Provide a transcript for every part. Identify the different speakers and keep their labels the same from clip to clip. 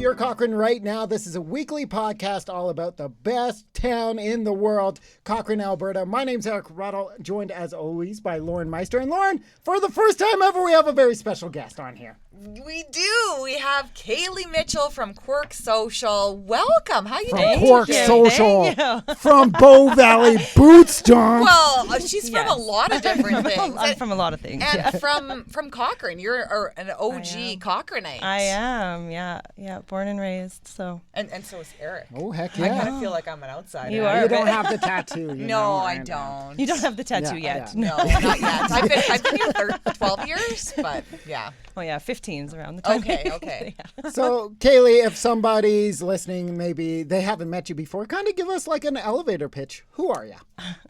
Speaker 1: you're Cochrane right now. This is a weekly podcast all about the best town in the world, Cochrane, Alberta. My name's Eric Ruddle, joined as always by Lauren Meister. And Lauren, for the first time ever, we have a very special guest on here.
Speaker 2: We do. We have Kailey Mitchell from Quirk Social. Welcome. How you doing?
Speaker 1: Quirk Social. From Bow Valley Boot Stomp.
Speaker 2: Well, she's from a lot of different things.
Speaker 3: I'm from a lot of things.
Speaker 2: And from Cochrane. You're an OG Cochraneite.
Speaker 3: I am, yeah. Born and raised, so.
Speaker 2: And so is Eric.
Speaker 1: Oh, heck yeah.
Speaker 2: I kind of feel like I'm an outsider.
Speaker 3: You are.
Speaker 1: You don't have the tattoo.
Speaker 2: No, I don't.
Speaker 3: You don't have the tattoo yet.
Speaker 2: Yeah. No, not yet. I've been here 12 years, but yeah.
Speaker 3: Oh, yeah, 15's around the time.
Speaker 2: Okay.
Speaker 3: Yeah.
Speaker 1: So, Kailey, if somebody's listening, maybe they haven't met you before, kind of give us like an elevator pitch. Who are you?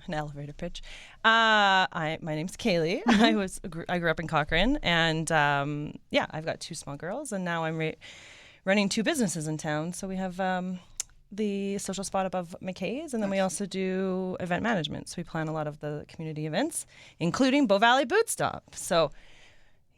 Speaker 3: An elevator pitch. My name's Kailey. I grew up in Cochrane, and I've got two small girls, and now I'm running two businesses in town. So we have the social spot above McKay's, and then we also do event management. So we plan a lot of the community events, including Bow Valley Boot Stomp. So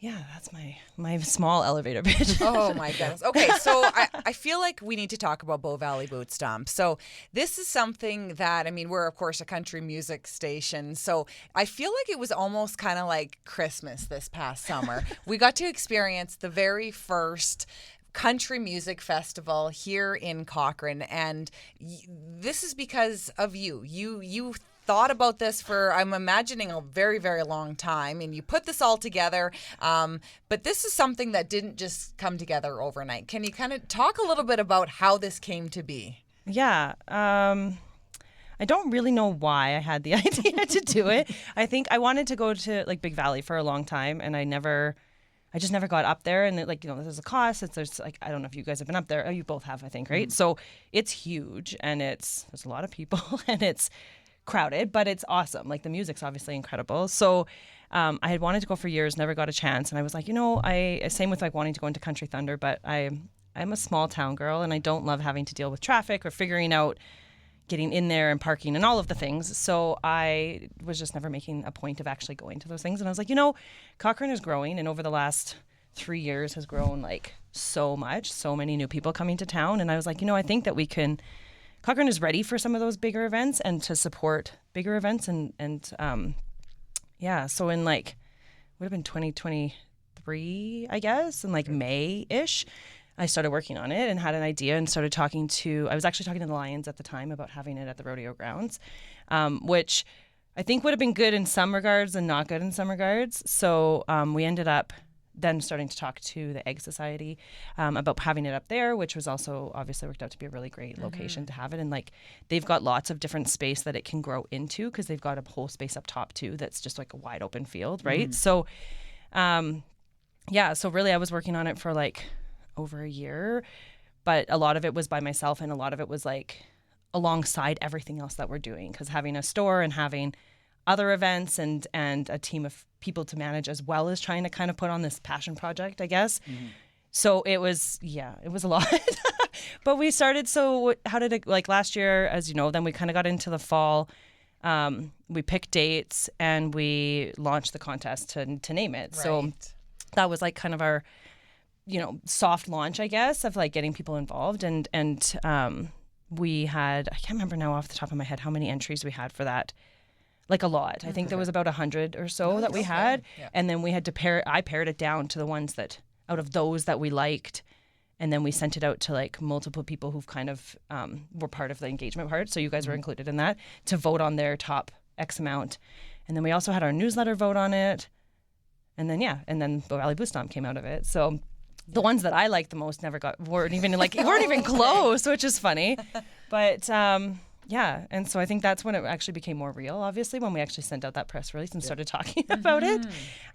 Speaker 3: yeah, that's my small elevator pitch.
Speaker 2: Oh, my goodness. Okay, so I feel like we need to talk about Bow Valley Boot Stomp. So this is something that, we're, of course, a country music station. So I feel like it was almost kind of like Christmas this past summer. We got to experience the very first country music festival here in Cochrane. And this is because of you. You thought about this for, I'm imagining, a very, very long time, and you put this all together. But this is something that didn't just come together overnight. Can you kind of talk a little bit about how this came to be?
Speaker 3: Yeah. I don't really know why I had the idea to do it. I think I wanted to go to like Big Valley for a long time, and I just never got up there. And there's a cost. There's like, I don't know if you guys have been up there. Oh, you both have, I think, right? So it's huge, and there's a lot of people, and it's crowded, but it's awesome. Like, the music's obviously incredible. So I had wanted to go for years, never got a chance. And I was like, same with like wanting to go into Country Thunder, but I'm a small town girl, and I don't love having to deal with traffic or figuring out getting in there and parking and all of the things. So I was just never making a point of actually going to those things. And I was like, Cochrane is growing, and over the last 3 years has grown like so much, so many new people coming to town. And I was like, I think that Cochrane is ready for some of those bigger events and to support bigger events. So in like, would have been 2023, I guess, in like May-ish, I started working on it and had an idea and started I was actually talking to the Lions at the time about having it at the rodeo grounds, which I think would have been good in some regards and not good in some regards. So we ended up then starting to talk to the Egg Society about having it up there, which was also obviously worked out to be a really great location to have it. And like, they've got lots of different space that it can grow into, because they've got a whole space up top too that's just like a wide open field, right? So so really I was working on it for like over a year, but a lot of it was by myself, and a lot of it was like alongside everything else that we're doing, because having a store and having other events and a team of people to manage, as well as trying to kind of put on this passion project, I guess. So it was a lot. But we started, how did it, like last year, as you know, then we kind of got into the fall. We picked dates and we launched the contest to name it. Right. So that was like kind of our, soft launch, I guess, of like getting people involved. And we had, I can't remember now off the top of my head how many entries we had for that. Like a lot. I think there was about 100 or so that we had. Yeah. And then we had to I pared it down to the ones that, out of those that we liked. And then we sent it out to like multiple people who've kind of were part of the engagement part. So you guys were included in that, to vote on their top X amount. And then we also had our newsletter vote on it. And then Bow Valley Boot Stomp came out of it. So the ones that I liked the most weren't even close, which is funny. But and so I think that's when it actually became more real, obviously, when we actually sent out that press release and started talking about it.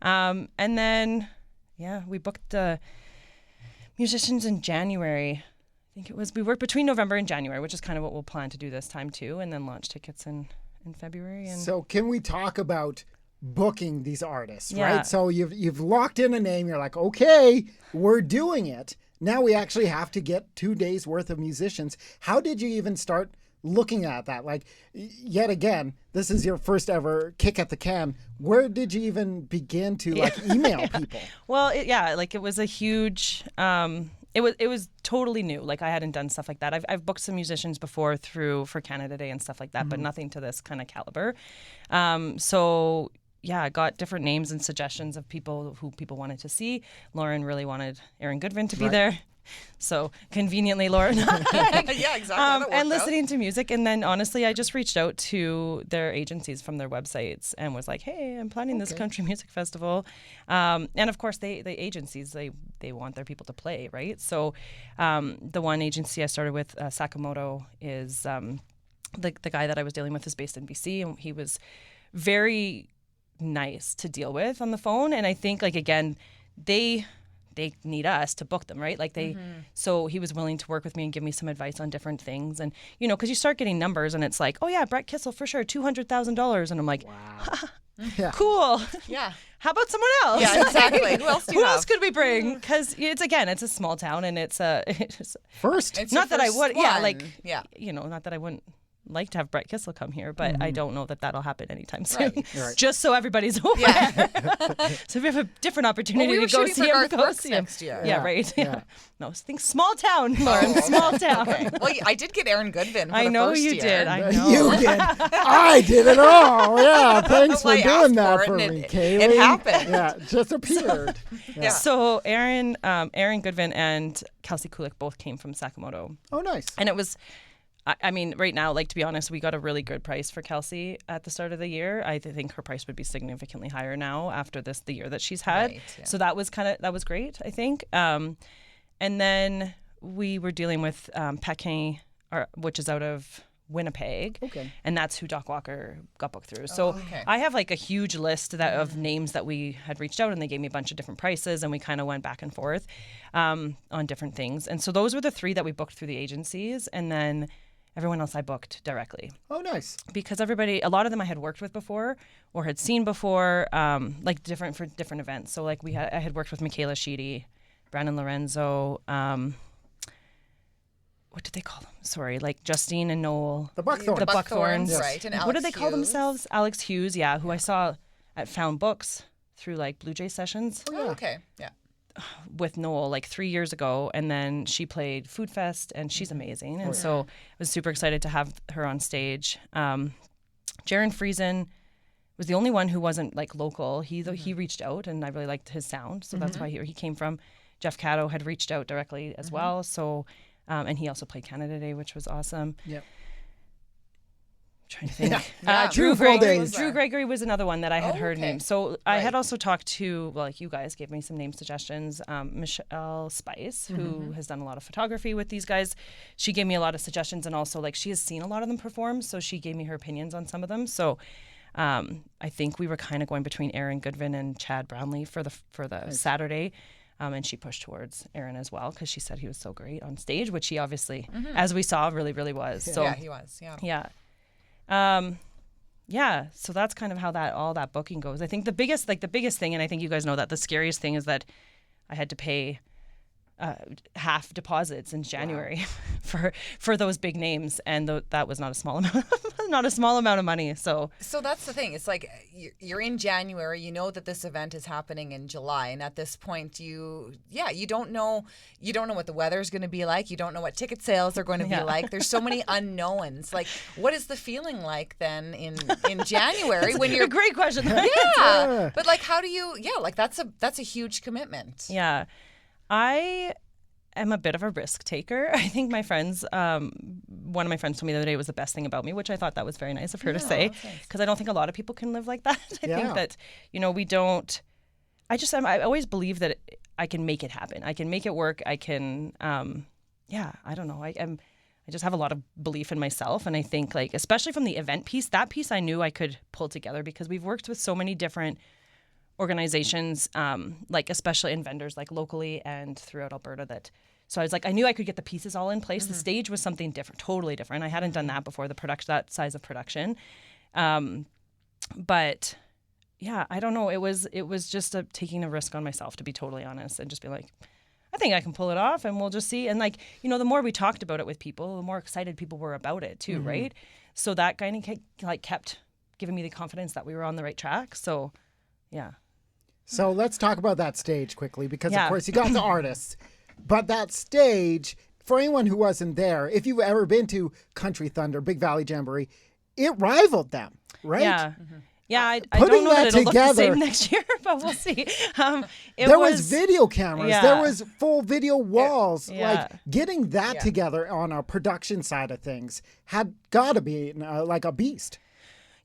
Speaker 3: And then, we booked the musicians in January. I think it was, we worked between November and January, which is kind of what we'll plan to do this time too, and then launch tickets in February. So
Speaker 1: can we talk about booking these artists, right? So you've locked in a name. You're like, okay, we're doing it. Now we actually have to get 2 days worth of musicians. How did you even start looking at that? Like, yet again, this is your first ever kick at the can. Where did you even begin to email people?
Speaker 3: Well, it was a huge, it was totally new. Like I hadn't done stuff like that. I've booked some musicians before for Canada Day and stuff like that, but nothing to this kind of caliber. So yeah, I got different names and suggestions of people who people wanted to see. Lauren really wanted Aaron Goodvin to be there. So conveniently, Lauren.
Speaker 2: Yeah, exactly.
Speaker 3: And listening to music. And then honestly, I just reached out to their agencies from their websites and was like, hey, I'm planning this country music festival. And of course, the agencies, they want their people to play, right? So the one agency I started with, Sakamoto, is the guy that I was dealing with is based in BC. And he was very nice to deal with on the phone. And I think, like, again, they need us to book them, right? Like so he was willing to work with me and give me some advice on different things. And, you know, because you start getting numbers and it's like, oh yeah, Brett Kissel for sure, $200,000. And I'm like, wow, cool.
Speaker 2: Yeah.
Speaker 3: How about someone else?
Speaker 2: Yeah, exactly. Who else do you
Speaker 3: Who
Speaker 2: have?
Speaker 3: else could we bring? Because it's a small town and it's
Speaker 1: first.
Speaker 2: It's
Speaker 3: not
Speaker 2: your
Speaker 3: that I
Speaker 2: first
Speaker 3: would,
Speaker 2: one.
Speaker 3: you know, not that I wouldn't like to have Brett Kissel come here, but I don't know that that'll happen anytime soon.
Speaker 1: Right.
Speaker 3: Just so everybody's aware.
Speaker 2: Yeah.
Speaker 3: So if we have a different opportunity
Speaker 2: we
Speaker 3: to go
Speaker 2: shooting
Speaker 3: see
Speaker 2: for
Speaker 3: him,
Speaker 2: Garth
Speaker 3: go
Speaker 2: Brooks
Speaker 3: see him.
Speaker 2: next year.
Speaker 3: Yeah, right.
Speaker 1: Yeah.
Speaker 3: No, think small town, Lauren. Small town.
Speaker 2: Okay. Well, I did get Aaron Goodvin for
Speaker 3: I
Speaker 2: the
Speaker 3: know
Speaker 2: first
Speaker 3: you
Speaker 2: year.
Speaker 3: did. I know.
Speaker 1: You did. I did it all. Yeah, thanks for
Speaker 2: Well, I
Speaker 1: doing
Speaker 2: asked
Speaker 1: that
Speaker 2: for
Speaker 1: for
Speaker 2: it
Speaker 1: me,
Speaker 2: and
Speaker 1: Kailey.
Speaker 2: it happened.
Speaker 1: Yeah, it just appeared. Yeah.
Speaker 3: So Aaron Goodvin and Kelsey Kulik both came from Sakamoto.
Speaker 1: Oh, nice.
Speaker 3: And it was, I mean, right now, like, to be honest, we got a really good price for Kelsey at the start of the year. I think her price would be significantly higher now after the year that she's had.
Speaker 2: Right, yeah.
Speaker 3: So that was great, I think. And then we were dealing with Peking, which is out of Winnipeg.
Speaker 1: Okay.
Speaker 3: And that's who Doc Walker got booked through. So
Speaker 2: okay.
Speaker 3: I have like a huge list of names that we had reached out, and they gave me a bunch of different prices, and we kind of went back and forth on different things. And so those were the 3 that we booked through the agencies, and then everyone else I booked directly.
Speaker 1: Oh, nice.
Speaker 3: Because a lot of them I had worked with before or had seen before, like for different events. So like I had worked with Michaela Sheedy, Brandon Lorenzo, what did they call them? Sorry, like Justine and Noel.
Speaker 1: The Buckthorns.
Speaker 3: The Buckthorns.
Speaker 2: Yes. Right. And Alex
Speaker 3: What did they call
Speaker 2: Hughes.
Speaker 3: themselves? Alex Hughes, yeah, who I saw at Found Books through like Blue Jay Sessions
Speaker 2: Oh, okay. Yeah.
Speaker 3: with Noel like 3 years ago, and then she played Food Fest, and she's amazing, and so I was super excited to have her on stage. Jaron Friesen was the only one who wasn't like local. He reached out, and I really liked his sound, so that's why he came from. Jeff Caddo had reached out directly as well, so and he also played Canada Day, which was awesome.
Speaker 1: Yep.
Speaker 3: Trying to think.
Speaker 2: Yeah.
Speaker 3: Drew
Speaker 1: Beautiful
Speaker 3: Gregory.
Speaker 1: days.
Speaker 3: Drew Gregory was another one that I had
Speaker 2: Oh,
Speaker 3: heard
Speaker 2: okay.
Speaker 3: names. So I had
Speaker 2: Right.
Speaker 3: also talked to, like you guys gave me some name suggestions. Michelle Spice, who has done a lot of photography with these guys. She gave me a lot of suggestions, and also like she has seen a lot of them perform, so she gave me her opinions on some of them. So I think we were kind of going between Aaron Goodvin and Chad Brownlee for the Saturday. And she pushed towards Aaron as well because she said he was so great on stage, which he obviously, as we saw, really, really was. So
Speaker 2: Yeah, he was. Yeah.
Speaker 3: yeah. So that's kind of how all that booking goes. I think the biggest thing, and I think you guys know that the scariest thing is that I had to pay half deposits in January for those big names, and that was not a small amount of money. So
Speaker 2: that's the thing. It's like you're in January. You know that this event is happening in July, and at this point, you don't know what the weather's going to be like. You don't know what ticket sales are going to be like. There's so many unknowns. Like, what is the feeling like then in January when you're
Speaker 3: a great question.
Speaker 2: yeah, but like, how do you? Yeah, like that's a huge commitment.
Speaker 3: Yeah. I am a bit of a risk taker. I think my friends, one of my friends told me the other day it was the best thing about me, which I thought that was very nice of her to say, because I don't think a lot of people can live like that. I think that, we don't, I always believe that I can make it happen. I can make it work. I can, I don't know. I just have a lot of belief in myself. And I think, like, especially from the event piece, that piece I knew I could pull together because we've worked with so many different organizations, like especially in vendors, like locally and throughout Alberta. So I was like, I knew I could get the pieces all in place. The stage was something different, totally different. I hadn't done that before, that size of production. But yeah, I don't know. It was just taking a risk on myself, to be totally honest, and just be like, I think I can pull it off, and we'll just see. And like, the more we talked about it with people, the more excited people were about it too, right? So that kind of kept giving me the confidence that we were on the right track. So yeah.
Speaker 1: So let's talk about that stage quickly, because
Speaker 3: Yeah.
Speaker 1: of course you got the artists. But that stage, for anyone who wasn't there, if you've ever been to Country Thunder, Big Valley Jamboree, it rivaled them, right?
Speaker 3: Yeah. Yeah, I
Speaker 1: Putting
Speaker 3: don't know that
Speaker 1: that
Speaker 3: it'll look the
Speaker 1: together-
Speaker 3: same next year, but we'll see.
Speaker 1: There was video cameras.
Speaker 3: Yeah.
Speaker 1: There was full video walls.
Speaker 3: Yeah.
Speaker 1: Like getting that together on a production side of things had got to be like a beast.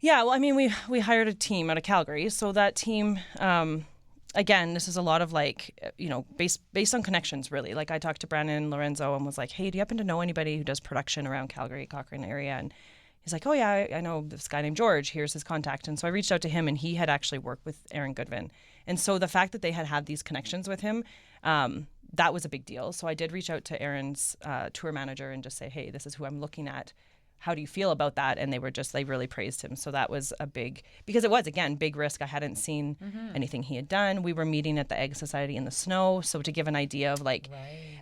Speaker 3: Yeah, well, I mean, we hired a team out of Calgary, so that team, again, this is a lot of like, based on connections, really. Like I talked to Brandon Lorenzo and was like, hey, do you happen to know anybody who does production around Calgary, Cochrane area? And he's like, oh yeah, I know this guy named George. Here's his contact. And so I reached out to him, and he had actually worked with Aaron Goodvin. And so the fact that they had these connections with him, that was a big deal. So I did reach out to Aaron's tour manager and just say, hey, this is who I'm looking at. How do you feel about that? And they really praised him. So that was a big, because it was, again, big risk. I hadn't seen anything he had done. We were meeting at the Egg Society in the snow. So to give an idea of like,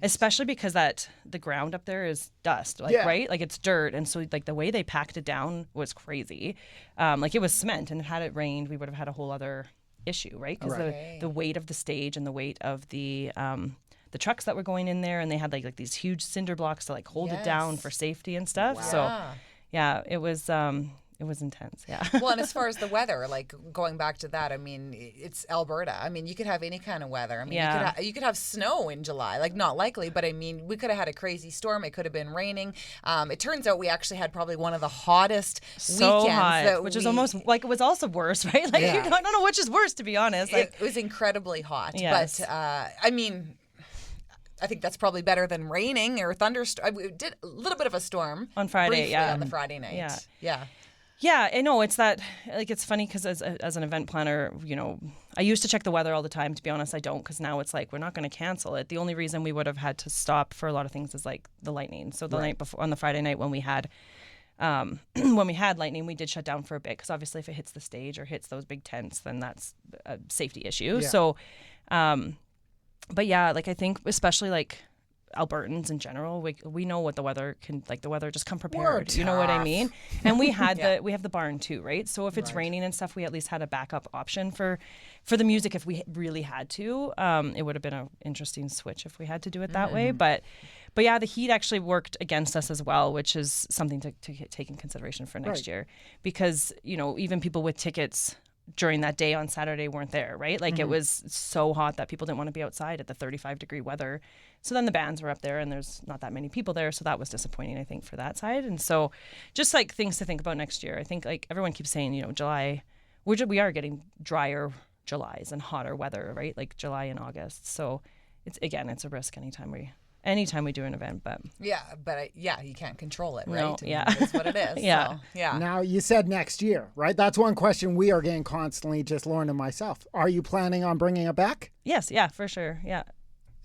Speaker 3: especially because the ground up there is dust, like, right? Like it's dirt. And so like the way they packed it down was crazy. Like it was cement, and had it rained, we would have had a whole other issue, right? Because the weight of the stage and the weight of the trucks that were going in there, and they had like these huge cinder blocks to like hold it down for safety and stuff. Wow. So yeah, it was intense. Yeah.
Speaker 2: Well, and as far as the weather, like going back to that, I mean, it's Alberta. I mean, you could have any kind of weather. I mean, you could have snow in July, like not likely, but I mean, we could have had a crazy storm. It could have been raining. It turns out we actually had probably one of the hottest weekends.
Speaker 3: Hot, which is almost like, it was also worse, right? Like I don't know which is worse, to be honest. Like
Speaker 2: it was incredibly hot.
Speaker 3: Yes.
Speaker 2: But I mean, I think that's probably better than raining or thunderstorm. We did a little bit of a storm
Speaker 3: on Friday,
Speaker 2: briefly on the Friday night.
Speaker 3: Yeah, I know. It's that, like, it's funny because as an event planner, I used to check the weather all the time. To be honest, I don't, because now it's like, we're not going to cancel it. The only reason we would have had to stop for a lot of things is like the lightning. So the night before, on the Friday night when we had lightning, we did shut down for a bit, because obviously if it hits the stage or hits those big tents, then that's a safety issue. Yeah. So, but yeah, like I think especially like Albertans in general, we know what the weather can, like the weather, just come prepared. You know what I mean? And we had we have the barn too, right? So if it's raining and stuff, we at least had a backup option for the music if we really had to. It would have been an interesting switch if we had to do it that way. But yeah, the heat actually worked against us as well, which is something to take in consideration for next year, because even people with tickets during that day on Saturday weren't there, right? Like it was so hot that people didn't want to be outside at the 35-degree weather. So then the bands were up there, and there's not that many people there. So that was disappointing, I think, for that side. And so just like things to think about next year. I think like everyone keeps saying, July, we are getting drier Julys and hotter weather, right? Like July and August. So it's a risk anytime we do an event, but
Speaker 2: you can't control it, right?
Speaker 3: No,
Speaker 2: It's what it is.
Speaker 3: Yeah.
Speaker 2: So, yeah.
Speaker 1: Now, you said next year, right? That's one question we are getting constantly, just Lauren and myself. Are you planning on bringing it back?
Speaker 3: Yes, yeah, for sure, yeah.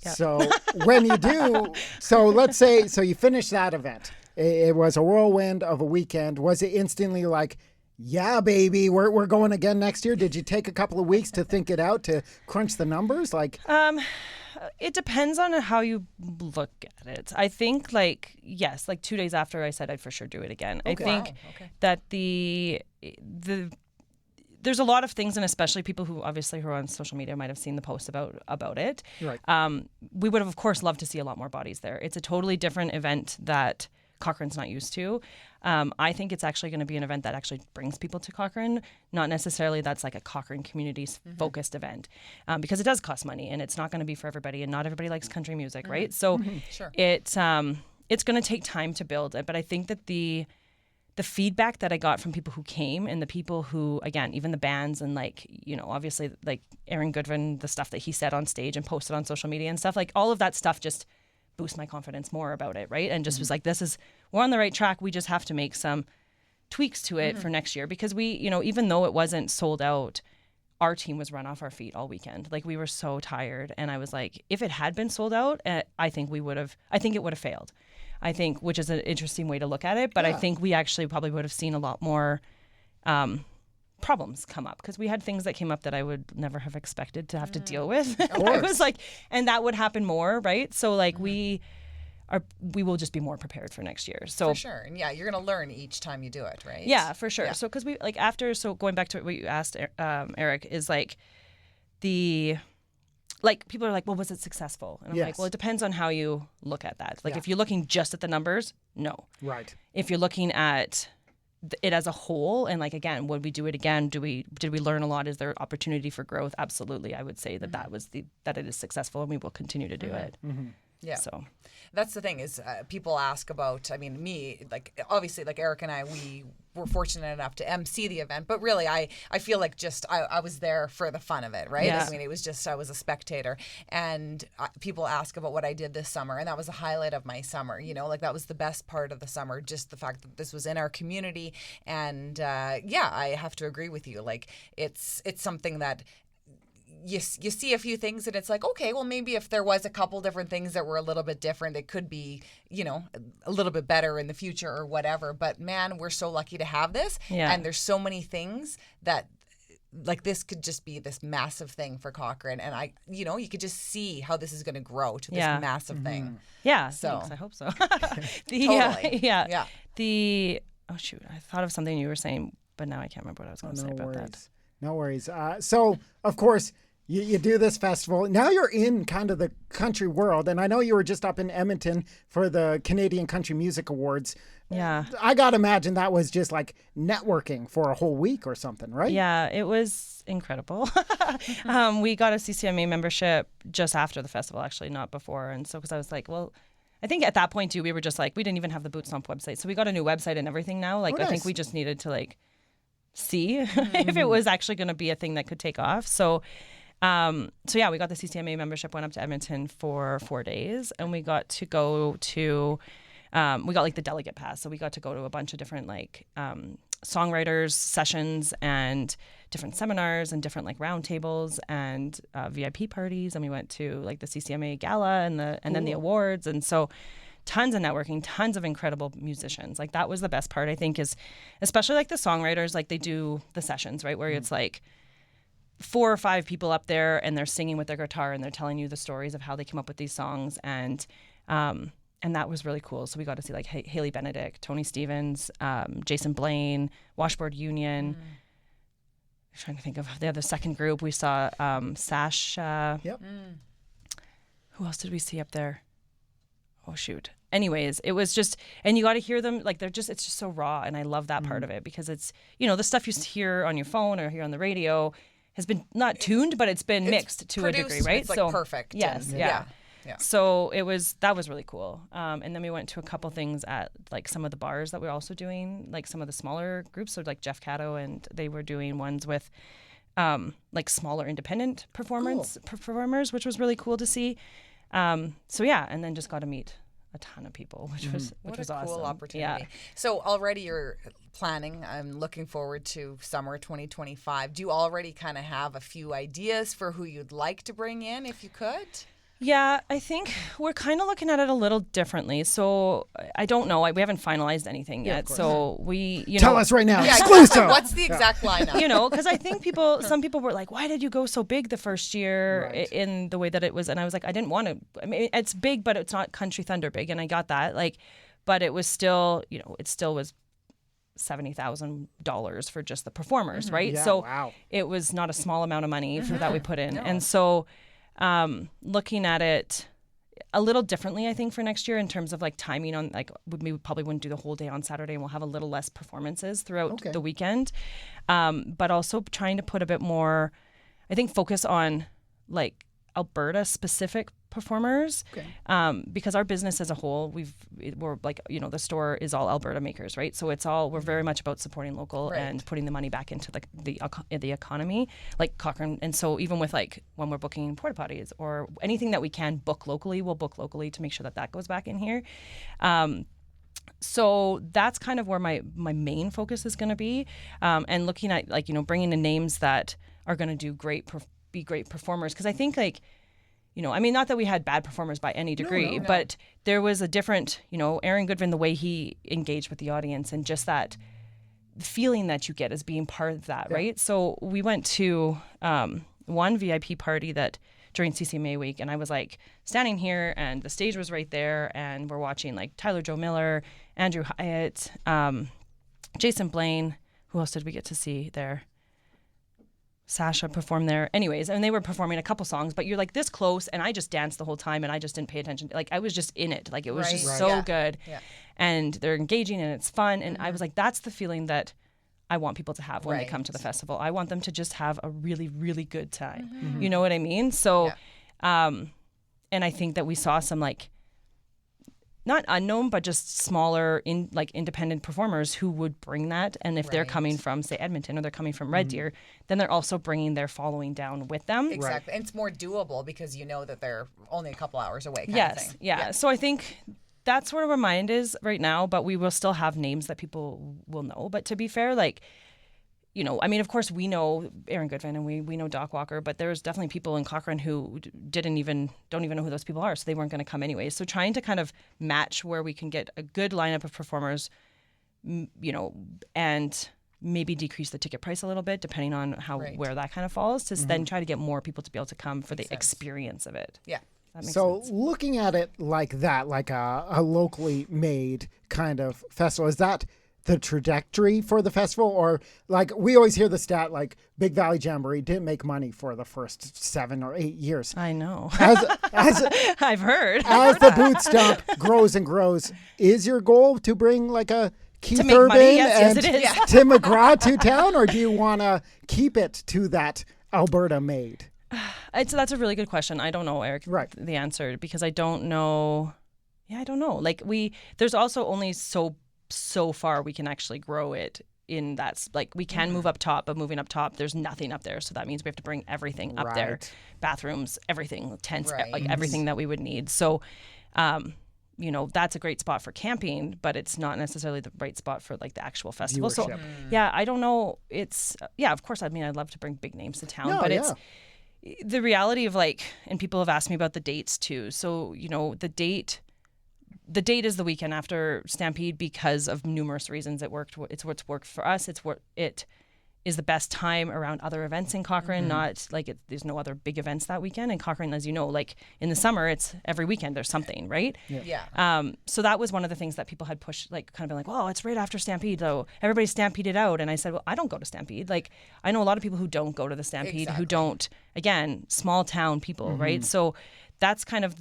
Speaker 1: So when you do, so let's say, so you finish that event. It was a whirlwind of a weekend. Was it instantly like, yeah, baby, we're going again next year? Did you take a couple of weeks to think it out, to crunch the numbers? Like,
Speaker 3: it depends on how you look at it. I think, like, yes, like 2 days after I said I'd for sure do it again. Okay. I think that there's a lot of things, and especially people who are on social media might have seen the posts about it. Right. We would have, of course, loved to see a lot more bodies there. It's a totally different event that Cochrane's not used to. I think it's actually going to be an event that actually brings people to Cochrane, not necessarily that's like a Cochrane communities focused event, because it does cost money, and it's not going to be for everybody, and not everybody likes country music, right? So it's going to take time to build it, but I think that the feedback that I got from people who came, and the people who, again, even the bands, and like, obviously like Aaron Goodvin, the stuff that he said on stage and posted on social media and stuff, like all of that stuff just boost my confidence more about it, right? And just was like, we're on the right track. We just have to make some tweaks to it for next year, because we, even though it wasn't sold out, our team was run off our feet all weekend. Like we were so tired, and I was like, if it had been sold out, I think it would have failed. I think, which is an interesting way to look at it, but I think we actually probably would have seen a lot more problems come up, because we had things that came up that I would never have expected to have to deal with. I was like, and that would happen more, right? So like we will just be more prepared for next year. So
Speaker 2: for sure, and you're going to learn each time you do it, right?
Speaker 3: Yeah, for sure. Yeah. So because going back to what you asked, Eric, is like like people are like, well, was it successful? And I'm
Speaker 1: Yes.
Speaker 3: like, well, it depends on how you look at that. Like
Speaker 1: Yeah.
Speaker 3: if you're looking just at the numbers, no.
Speaker 1: Right.
Speaker 3: If you're looking at it as a whole, and like again, would we do it again? Did we learn a lot? Is there opportunity for growth? Absolutely, I would say that that it is successful, and we will continue to do it.
Speaker 2: Yeah.
Speaker 3: So
Speaker 2: that's the thing is people ask about, I mean, me, like obviously like Eric and I, we were fortunate enough to MC the event, but really I feel like just I was there for the fun of it, right?
Speaker 3: Yeah.
Speaker 2: I mean, it was just, I was a spectator, and people ask about what I did this summer, and that was the highlight of my summer, you know, like that was the best part of the summer, just the fact that this was in our community. And yeah, I have to agree with you. Like it's something that you see a few things and it's like, okay, well, maybe if there was a couple different things that were a little bit different, it could be, you know, a little bit better in the future or whatever. But man, we're so lucky to have this.
Speaker 3: Yeah.
Speaker 2: And there's so many things that like this could just be this massive thing for Cochrane. And I, you know, you could just see how this is going to grow to this massive thing.
Speaker 3: yeah,
Speaker 2: So-
Speaker 3: thanks, I hope so.
Speaker 2: Totally.
Speaker 3: Yeah. Oh shoot, I thought of something you were saying, but now I can't remember what I was going to say about that.
Speaker 1: No worries. So, of course, you do this festival. Now you're in kind of the country world. And I know you were just up in Edmonton for the Canadian Country Music Awards.
Speaker 3: Yeah.
Speaker 1: I got to imagine that was just like networking for a whole week or something, right?
Speaker 3: Yeah, it was incredible. We got a CCMA membership just after the festival, actually, not before. And so, because I was like, well, I think at that point, too, we were just like, we didn't even have the Boot Stomp website. So we got a new website and everything now. Like, I think
Speaker 1: nice.
Speaker 3: we just needed to, like, see if it was actually going to be a thing that could take off. So yeah, we got the CCMA membership, went up to Edmonton for 4 days, and we got to go to, we got like the delegate pass. So we got to go to a bunch of different like songwriters sessions and different seminars and different like roundtables and VIP parties. And we went to like the CCMA gala and then the awards. And so tons of networking, tons of incredible musicians. Like that was the best part, I think, is especially like the songwriters, like they do the sessions, right? Where it's like 4 or 5 people up there and they're singing with their guitar and they're telling you the stories of how they came up with these songs. And that was really cool. So we got to see like Haley Benedict, Tony Stevens, Jason Blaine, Washboard Union. I'm trying to think of the other second group. We saw Sash.
Speaker 1: Yep.
Speaker 3: Who else did we see up there? Oh shoot. Anyways, it was just, and you got to hear them, like it's just so raw, and I love that part of it because it's, you know, the stuff you hear on your phone or hear on the radio has been not tuned, but it's been mixed to a degree, right?
Speaker 2: It's like perfect.
Speaker 3: Yes,
Speaker 2: and,
Speaker 3: yeah.
Speaker 2: Yeah.
Speaker 3: So that was really cool. And then we went to a couple things at like some of the bars that we were also doing, like some of the smaller groups, so like Jeff Cato, and they were doing ones with like smaller independent performers, which was really cool to see. So yeah, and then just got to meet a ton of people, which was awesome.
Speaker 2: Cool opportunity.
Speaker 3: Yeah.
Speaker 2: So already you're planning. I'm looking forward to summer 2025. Do you already kind of have a few ideas for who you'd like to bring in, if you could?
Speaker 3: Yeah, I think we're kind of looking at it a little differently. So I don't know. We haven't finalized anything yet. So
Speaker 1: Tell us right now, exclusive.
Speaker 2: What's the exact lineup?
Speaker 3: You know, because I think some people were like, why did you go so big the first year in the way that it was? And I was like, I didn't want to. I mean, it's big, but it's not Country Thunder big. And I got that. Like, but it was still, you know, it still was $70,000 for just the performers, right?
Speaker 1: Yeah,
Speaker 3: so it was not a small amount of money that we put in. And so looking at it a little differently, I think, for next year in terms of like timing on, like we probably wouldn't do the whole day on Saturday, and we'll have a little less performances throughout the weekend. But also trying to put a bit more, I think, focus on like Alberta specific performers, because our business as a whole, we're like, you know, the store is all Alberta makers, right? So we're very much about supporting local and putting the money back into the economy, like Cochrane. And so even with like when we're booking porta potties or anything that we can book locally, we'll book locally to make sure that goes back in here. So that's kind of where my main focus is going to be, and looking at like, you know, bringing in names that are going to do be great performers, because I think like, you know, I mean, not that we had bad performers by any degree, but there was a different, you know, Aaron Goodwin, the way he engaged with the audience and just that feeling that you get as being part of that, right? So we went to one VIP party that during CCMA week, and I was like standing here and the stage was right there, and we're watching like Tyler Joe Miller, Andrew Hyatt, Jason Blaine. Who else did we get to see there? Sasha performed there. Anyways, and they were performing a couple songs, but you're like this close, and I just danced the whole time, and I just didn't pay attention. Like I was just in it. Like it was just so good. Yeah. And they're engaging, and it's fun. And I was like, that's the feeling that I want people to have when they come to the festival. I want them to just have a really, really good time. You know what I mean? So, and I think that we saw some like, not unknown, but just smaller independent performers who would bring that. And if they're coming from, say, Edmonton, or they're coming from Red Deer, then they're also bringing their following down with them.
Speaker 2: Exactly. And it's more doable because you know that they're only a couple hours away kind of thing.
Speaker 3: Yeah. So I think that's where our mind is right now, but we will still have names that people will know. But to be fair, like, you know, I mean, of course, we know Aaron Goodwin and we know Doc Walker, but there's definitely people in Cochrane who don't even know who those people are, so they weren't going to come anyways. So trying to kind of match where we can get a good lineup of performers, you know, and maybe decrease the ticket price a little bit depending on where that kind of falls, to then try to get more people to be able to come for the experience of it.
Speaker 2: Yeah.
Speaker 1: So looking at it like that, like a locally made kind of festival, is that the trajectory for the festival? Or like we always hear the stat like Big Valley Jamboree didn't make money for the first 7 or 8 years.
Speaker 3: I know.
Speaker 1: As
Speaker 3: I've heard.
Speaker 1: As the Boot Stomp grows and grows, is your goal to bring like a Keith
Speaker 3: to make
Speaker 1: Urban
Speaker 3: money? Yes,
Speaker 1: and
Speaker 3: it is.
Speaker 1: Tim McGraw to town, or do you want to keep it to that Alberta made?
Speaker 3: That's a really good question. I don't know, Eric, the answer, because I don't know. Yeah, I don't know. Like there's also only so far we can actually grow it in that, like we can move up top, but moving up top there's nothing up there, so that means we have to bring everything up there, bathrooms, everything, tents, like everything that we would need. So you know, that's a great spot for camping, but it's not necessarily the right spot for like the actual festival.
Speaker 1: Viewership.
Speaker 3: So yeah, I don't know. It's of course, I mean, I'd love to bring big names to town, but it's the reality of like, and people have asked me about the dates too. So, you know, the date is the weekend after Stampede because of numerous reasons. It's what's worked for us. It's what it is the best time around other events in Cochrane. Not like there's no other big events that weekend. In Cochrane, as you know, like in the summer, it's every weekend there's something, right?
Speaker 2: Yeah.
Speaker 3: So that was one of the things that people had pushed, like kind of been like, well, it's right after Stampede, though. Everybody's Stampeded out. And I said, well, I don't go to Stampede. Like I know a lot of people who don't go to the Stampede, who don't, again, small town people, right? So that's kind of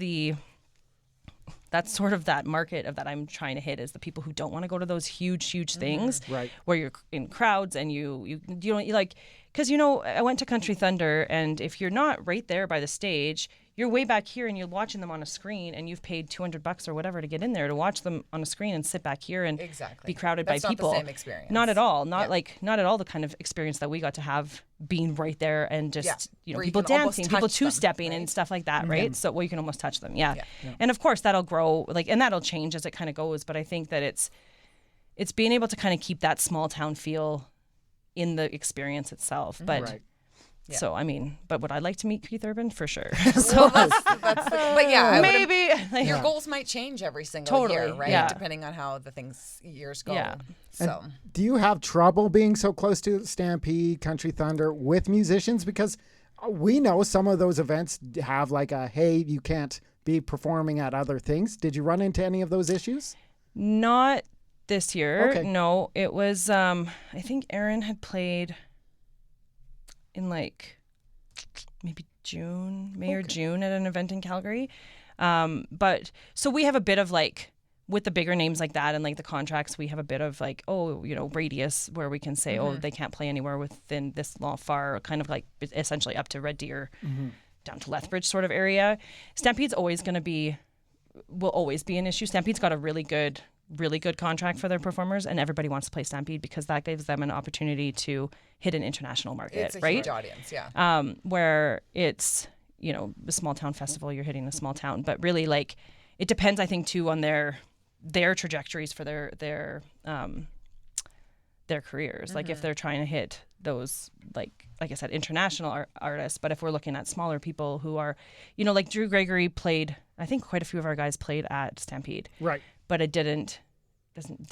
Speaker 3: that's sort of that market of that I'm trying to hit, is the people who don't want to go to those huge things where you're in crowds and you like, because, you know, I went to Country Thunder, and if you're not right there by the stage, you're way back here and you're watching them on a screen, and you've paid $200 or whatever to get in there to watch them on a screen and sit back here and be crowded by people.
Speaker 2: That's not the same experience.
Speaker 3: Not at all. Not at all the kind of experience that we got to have being right there and just, you know,
Speaker 2: where
Speaker 3: people dancing, people two-stepping and stuff like that, right? So, well, you can almost touch them. Yeah. And of course that'll grow, like, and that'll change as it kind of goes. But I think that it's being able to kind of keep that small town feel in the experience itself. But so, I mean, but would I like to meet Keith Urban? For sure. So
Speaker 2: that's but yeah,
Speaker 3: maybe
Speaker 2: your goals might change every single year, right?
Speaker 3: Yeah.
Speaker 2: Depending on how the years go.
Speaker 3: Yeah.
Speaker 2: So,
Speaker 1: and do you have trouble being so close to Stampede, Country Thunder with musicians? Because we know some of those events have like a, hey, you can't be performing at other things. Did you run into any of those issues?
Speaker 3: Not this year.
Speaker 1: Okay.
Speaker 3: No, it was, I think Aaron had played in like maybe May or June at an event in Calgary. But so we have a bit of like, with the bigger names like that and like the contracts, we have a bit of like, oh, you know, radius where we can say, oh, they can't play anywhere within this far, kind of like essentially up to Red Deer, down to Lethbridge sort of area. Stampede's will always be an issue. Stampede's got a really good contract for their performers, and everybody wants to play Stampede because that gives them an opportunity to hit an international market,
Speaker 2: it's a
Speaker 3: right?
Speaker 2: huge audience, yeah.
Speaker 3: Where it's, you know, a small town festival, you're hitting a small town, but really like it depends, I think, too, on their trajectories for their careers. Like if they're trying to hit those, like I said, international artists, but if we're looking at smaller people who are, you know, like Drew Gregory played, I think quite a few of our guys played at Stampede.
Speaker 1: Right.
Speaker 3: But it didn't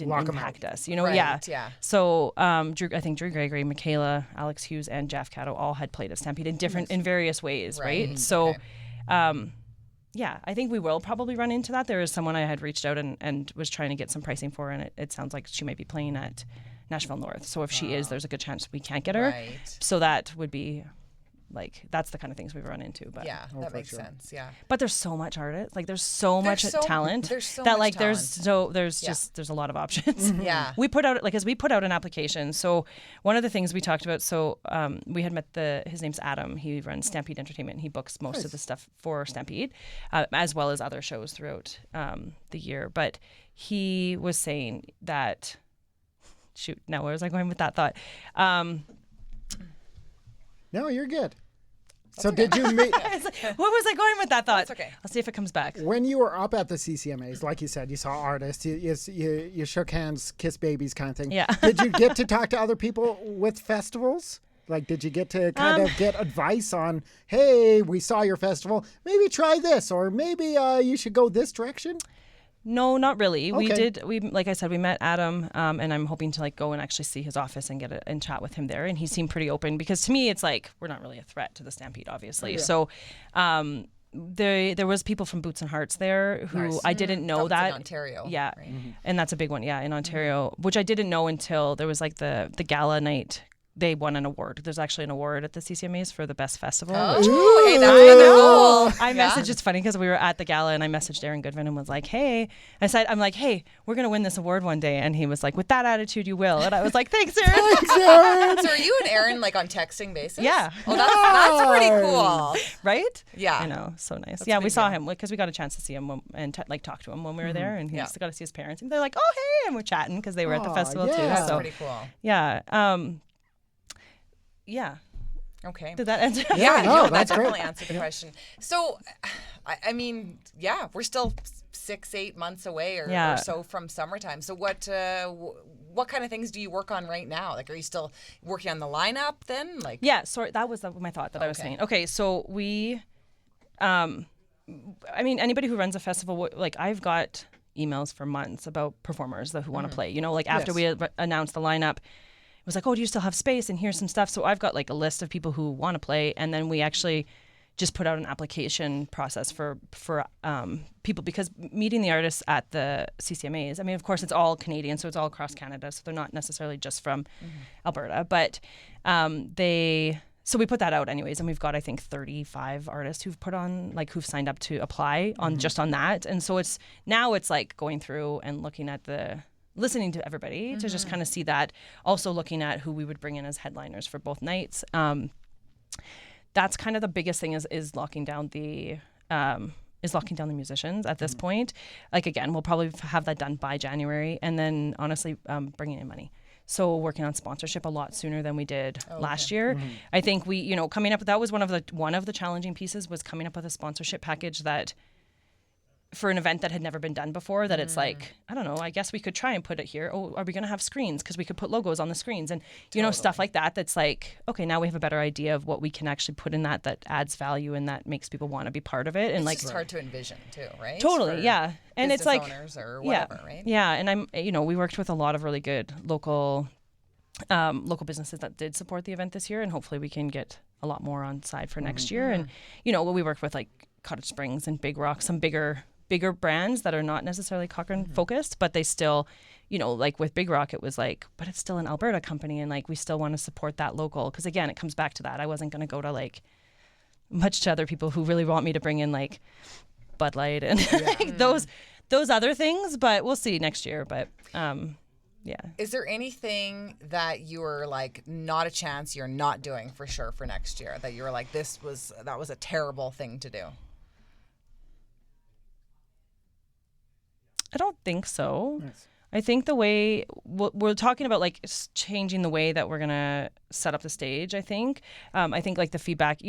Speaker 1: Lock 'em
Speaker 3: impact
Speaker 1: out.
Speaker 3: us, you know?
Speaker 2: Right,
Speaker 3: yeah.
Speaker 2: So,
Speaker 3: I think Drew Gregory, Michaela, Alex Hughes, and Jeff Caddo all had played at Stampede in various ways, right? So, yeah, I think we will probably run into that. There is someone I had reached out and was trying to get some pricing for, and it sounds like she might be playing at Nashville North. So if she is, there's a good chance we can't get her.
Speaker 2: Right.
Speaker 3: So that would be like, that's the kind of things we've run into. But
Speaker 2: Yeah, that makes sense. Yeah.
Speaker 3: but there's so much artist, like there's so much talent
Speaker 2: There's so
Speaker 3: that
Speaker 2: much
Speaker 3: like
Speaker 2: talent.
Speaker 3: there's a lot of options.
Speaker 2: Yeah.
Speaker 3: We put out an application. So one of the things we talked about, so we had met his name's Adam. He runs Stampede Entertainment. He books most of the stuff for Stampede, as well as other shows throughout the year. But he was saying that, shoot, now where was I going with that thought?
Speaker 1: No, you're good. So did you meet...
Speaker 3: What was I going with that thought?
Speaker 2: That's okay.
Speaker 3: I'll see if it comes back.
Speaker 1: When you were up at the CCMAs, like you said, you saw artists, you shook hands, kissed babies kind of thing.
Speaker 3: Yeah.
Speaker 1: Did you get to talk to other people with festivals? Like, did you get to kind of get advice on, hey, we saw your festival, maybe try this, or maybe you should go this direction?
Speaker 3: No, not really.
Speaker 1: Okay.
Speaker 3: We like I said, we met Adam, and I'm hoping to like go and actually see his office and and chat with him there. And he seemed pretty open, because to me, it's like, we're not really a threat to the Stampede, obviously. Yeah. So, there was people from Boots and Hearts there who I didn't know that.
Speaker 2: In Ontario.
Speaker 3: Yeah.
Speaker 2: Right?
Speaker 3: And that's a big one. Yeah. In Ontario, which I didn't know until there was like the gala night. They won an award. There's actually an award at the CCMAs for the best festival.
Speaker 2: Oh, hey, that's kind of cool.
Speaker 3: I messaged, it's funny because we were at the gala and I messaged Aaron Goodman and was like, hey, I'm like, hey, we're going to win this award one day. And he was like, with that attitude, you will. And I was like, thanks, Aaron.
Speaker 1: Thanks, Aaron.
Speaker 2: So are you and Aaron like on texting basis?
Speaker 3: Yeah.
Speaker 2: Oh, that's pretty cool.
Speaker 3: Right?
Speaker 2: Yeah.
Speaker 3: I know. So nice.
Speaker 2: That's
Speaker 3: yeah,
Speaker 2: big
Speaker 3: we saw
Speaker 2: deal.
Speaker 3: him because we got a chance to see him and like talk to him when we were there. And he got to see his parents. And they're like, oh, hey. And we're chatting because they were at the festival too.
Speaker 1: yeah.
Speaker 2: That's
Speaker 3: So
Speaker 2: pretty cool.
Speaker 3: yeah. Yeah.
Speaker 2: Okay.
Speaker 3: Did that answer?
Speaker 1: Yeah, no,
Speaker 2: that
Speaker 1: that's
Speaker 2: definitely
Speaker 1: great.
Speaker 2: answered the question. So, I mean, yeah, we're still 6-8 months away or so from summertime. So what kind of things do you work on right now? Like, are you still working on the lineup then? Like,
Speaker 3: yeah, sorry, that was my thought that I was saying. Okay, so we, I mean, anybody who runs a festival, like I've got emails for months about performers who want to play, you know, like after we announced the lineup, it was like, oh, do you still have space? And here's some stuff. So I've got like a list of people who want to play. And then we actually just put out an application process for people, because meeting the artists at the CCMAs, I mean, of course, it's all Canadian, so it's all across Canada. So they're not necessarily just from Alberta. But so we put that out anyways. And we've got, I think, 35 artists who've who've signed up to apply just on that. And so it's like going through and looking at listening to everybody to just kind of see that. Also looking at who we would bring in as headliners for both nights. That's kind of the biggest thing is locking down the musicians at this point. Like, again, we'll probably have that done by January, and then honestly bringing in money. So working on sponsorship a lot sooner than we did last year. I think we, coming up, that was one of the challenging pieces, was coming up with a sponsorship package that, for an event that had never been done before, that it's like, I don't know, I guess we could try and put it here. Oh, are we going to have screens? Because we could put logos on the screens and, stuff like that. That's like, okay, now we have a better idea of what we can actually put in that adds value and that makes people want to be part of it. And
Speaker 2: it's just hard to envision too, right?
Speaker 3: Totally, yeah. And it's like,
Speaker 2: owners or whatever, right?
Speaker 3: Yeah, and we worked with a lot of really good local businesses that did support the event this year, and hopefully we can get a lot more on side for next year. And, we worked with like Cottage Springs and Big Rock, some bigger brands that are not necessarily Cochrane focused, but they still, like with Big Rock, it was like, but it's still an Alberta company, and like we still want to support that local, because again, it comes back to that. I wasn't going to go to like much to other people who really want me to bring in like Bud Light and like those other things, but we'll see next year. But yeah.
Speaker 2: Is there anything that you were like, not a chance, you're not doing for sure for next year, that you were like, that was a terrible thing to do?
Speaker 3: I don't think so.
Speaker 1: Nice.
Speaker 3: I think the way we're talking about, like changing the way that we're going to set up the stage, I think like the feedback,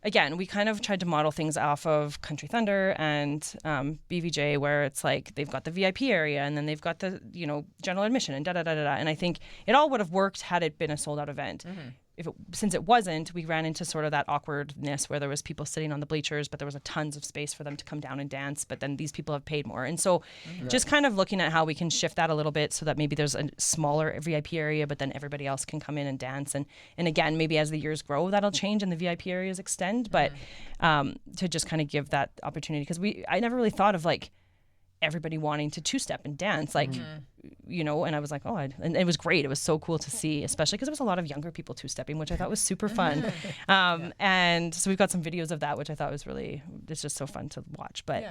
Speaker 3: again, we kind of tried to model things off of Country Thunder and BVJ, where it's like they've got the VIP area and then they've got the, general admission and da-da-da-da-da. And I think it all would have worked had it been a sold out event. Since it wasn't, we ran into sort of that awkwardness where there was people sitting on the bleachers, but there was a tons of space for them to come down and dance. But then these people have paid more. And so just kind of looking at how we can shift that a little bit so that maybe there's a smaller VIP area, but then everybody else can come in and dance. And again, maybe as the years grow, that'll change and the VIP areas extend. But to just kind of give that opportunity, because I never really thought of like, everybody wanting to two-step and dance, like, you know, and I was like, and it was great. It was so cool to see, especially because there was a lot of younger people two-stepping, which I thought was super fun. And so we've got some videos of that, which I thought was it's just so fun to watch. But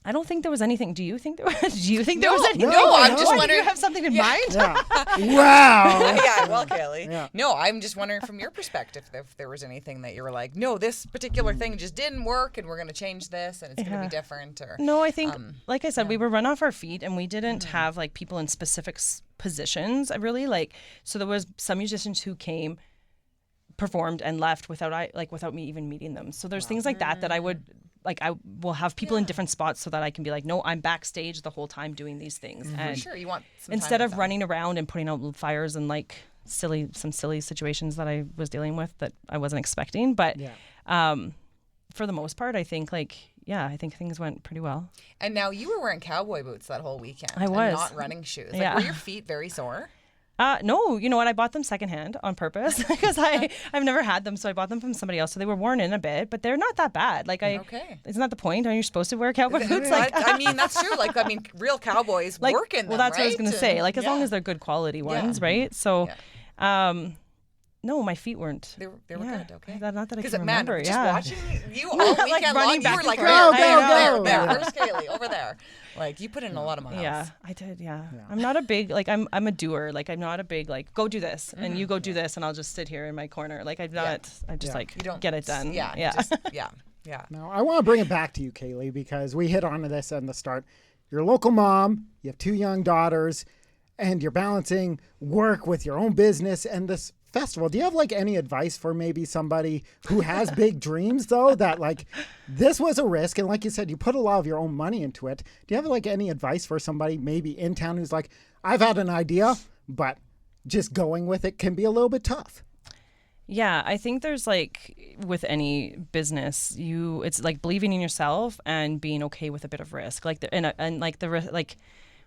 Speaker 3: I don't think there was anything. Do you think there was? Anything?
Speaker 2: No, I'm just wondering.
Speaker 3: Do you have something in mind?
Speaker 1: Yeah. Wow.
Speaker 2: Yeah, well, Kailey.
Speaker 1: Yeah.
Speaker 2: No, I'm just wondering from your perspective if there was anything that you were like, no, this particular thing just didn't work, and we're going to change this, and it's going to be different. Or
Speaker 3: no, I think, like I said, we were run off our feet, and we didn't have like people in specific positions. I really so there was some musicians who came, performed, and left without me even meeting them. So there's things like that I would. Like I will have people in different spots so that I can be like, no, I'm backstage the whole time doing these things. And
Speaker 2: sure, you want some
Speaker 3: instead
Speaker 2: time
Speaker 3: of running around and putting out fires and like some silly situations that I was dealing with that I wasn't expecting. But for the most part, I think I think things went pretty well.
Speaker 2: And now you were wearing cowboy boots that whole weekend.
Speaker 3: I was.
Speaker 2: And not running shoes. Were your feet very sore?
Speaker 3: No, you know what? I bought them secondhand on purpose because I've never had them, so I bought them from somebody else. So they were worn in a bit, but they're not that bad. Isn't that the point? Aren't you supposed to wear cowboy boots?
Speaker 2: I mean, that's true. real cowboys work in them.
Speaker 3: Well, that's
Speaker 2: right?
Speaker 3: what I was going to say. As long as they're good quality ones, right? So, no, my feet weren't.
Speaker 2: They were good. Okay.
Speaker 3: Not that I can remember.
Speaker 2: Just watching you all weekend long, you were like,
Speaker 1: go.
Speaker 2: there. Where's Kailey? Over there. Like you put in a lot of miles.
Speaker 3: Yeah, I did. Yeah. I'm not a big I'm a doer. I'm not a big go do this and you go do this and I'll just sit here in my corner. I'm not. I just you don't get it done.
Speaker 2: Yeah. Yeah.
Speaker 1: Now I want to bring it back to you, Kailey, because we hit onto this at the start. You're a local mom. You have 2 young daughters, and you're balancing work with your own business and this festival. Do you have any advice for maybe somebody who has big dreams though, that this was a risk, and like you said, you put a lot of your own money into it? Do you have any advice for somebody maybe in town who's like, I've had an idea, but just going with it can be a little bit tough?
Speaker 3: Yeah, I think there's with any business, it's believing in yourself and being okay with a bit of risk.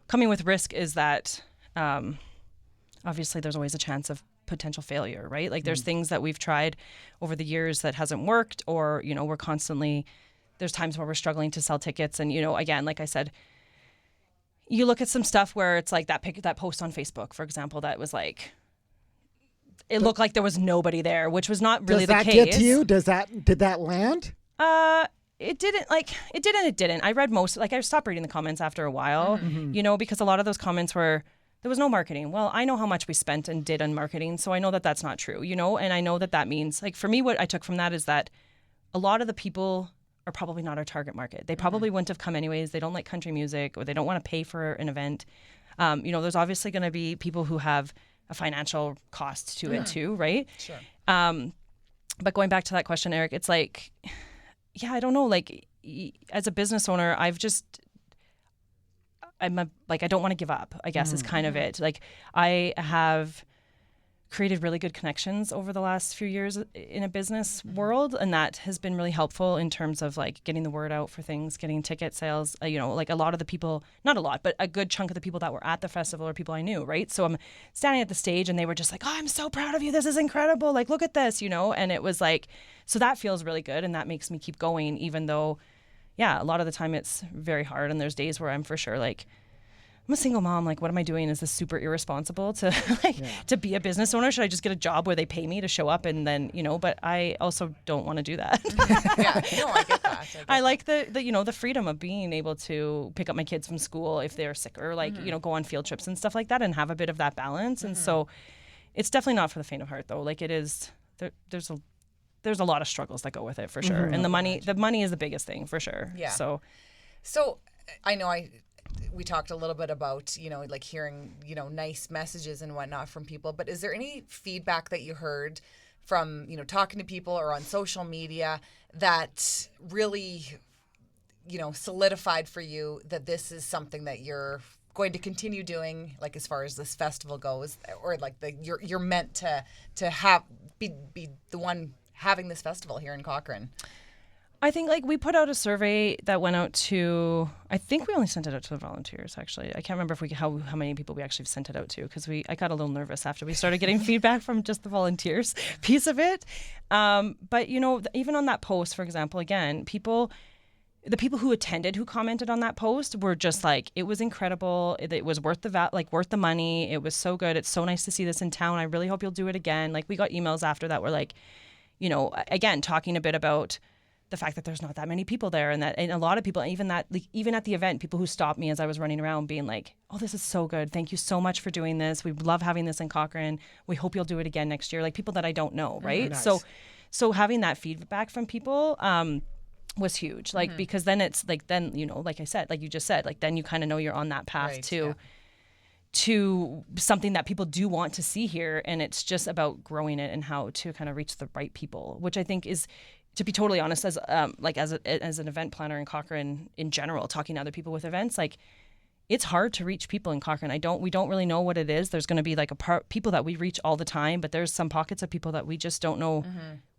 Speaker 3: Coming with risk is that obviously there's always a chance of potential failure, right? There's things that we've tried over the years that hasn't worked, or we're constantly, there's times where we're struggling to sell tickets, and again, like I said, you look at some stuff where it's that post on Facebook, for example, that was it looked like there was nobody there, which was not really the case.
Speaker 1: Does that get to you? Did that land?
Speaker 3: It didn't. It didn't. I read most. I stopped reading the comments after a while, because a lot of those comments were, there was no marketing. Well, I know how much we spent and did on marketing, so I know that that's not true, and I know that means, for me, what I took from that is that a lot of the people are probably not our target market. They probably wouldn't have come anyways. They don't like country music, or they don't want to pay for an event. There's obviously going to be people who have a financial cost to it too, right?
Speaker 2: Sure.
Speaker 3: But going back to that question, Eric, it's I don't know, as a business owner, I don't want to give up, I guess is kind of it. I have created really good connections over the last few years in a business world, and that has been really helpful in terms of getting the word out for things, getting ticket sales. A lot of the people, not a lot, but a good chunk of the people that were at the festival are people I knew, right? So I'm standing at the stage and they were just like, oh, I'm so proud of you. This is incredible. Look at this, and it was so that feels really good, and that makes me keep going, even though, a lot of the time it's very hard, and there's days where I'm for sure I'm a single mom. What am I doing? Is this super irresponsible to to be a business owner? Should I just get a job where they pay me to show up and then, But I also don't want to do that.
Speaker 2: I get that.
Speaker 3: I like the freedom of being able to pick up my kids from school if they're sick, or go on field trips and stuff like that, and have a bit of that balance. And so, it's definitely not for the faint of heart, though. It is. There's a lot of struggles that go with it for sure, and the money is the biggest thing for sure.
Speaker 2: Yeah.
Speaker 3: So
Speaker 2: I know we talked a little bit about, hearing, nice messages and whatnot from people, but is there any feedback that you heard from, talking to people or on social media that really, solidified for you that this is something that you're going to continue doing, as far as this festival goes, or you're meant to have be the one having this festival here in Cochrane?
Speaker 3: I think we put out a survey that went out to, I think we only sent it out to the volunteers, actually. I can't remember how many people we actually sent it out to, because I got a little nervous after we started getting feedback from just the volunteers piece of it. But even on that post, for example, again, people, the people who attended, who commented on that post, were just like, it was incredible. It was worth worth the money. It was so good. It's so nice to see this in town. I really hope you'll do it again. Like, we got emails after that were like, you know, again, talking a bit about the fact that there's not that many people there, and a lot of people, even at the event, people who stopped me as I was running around being like, oh, this is so good. Thank you so much for doing this. We love having this in Cochrane. We hope you'll do it again next year. Like, people that I don't know, right?
Speaker 1: Nice.
Speaker 3: So having that feedback from people was huge. Like, because then it's like, then, you know, like I said, like you just said, like, then you kind of know you're on that path to something that people do want to see here. And it's just about growing it and how to kind of reach the right people, which I think is, to be totally honest, as an event planner in Cochrane in general, talking to other people with events, like, it's hard to reach people in Cochrane. We don't really know what it is. There's going to be like people that we reach all the time, but there's some pockets of people that we just don't know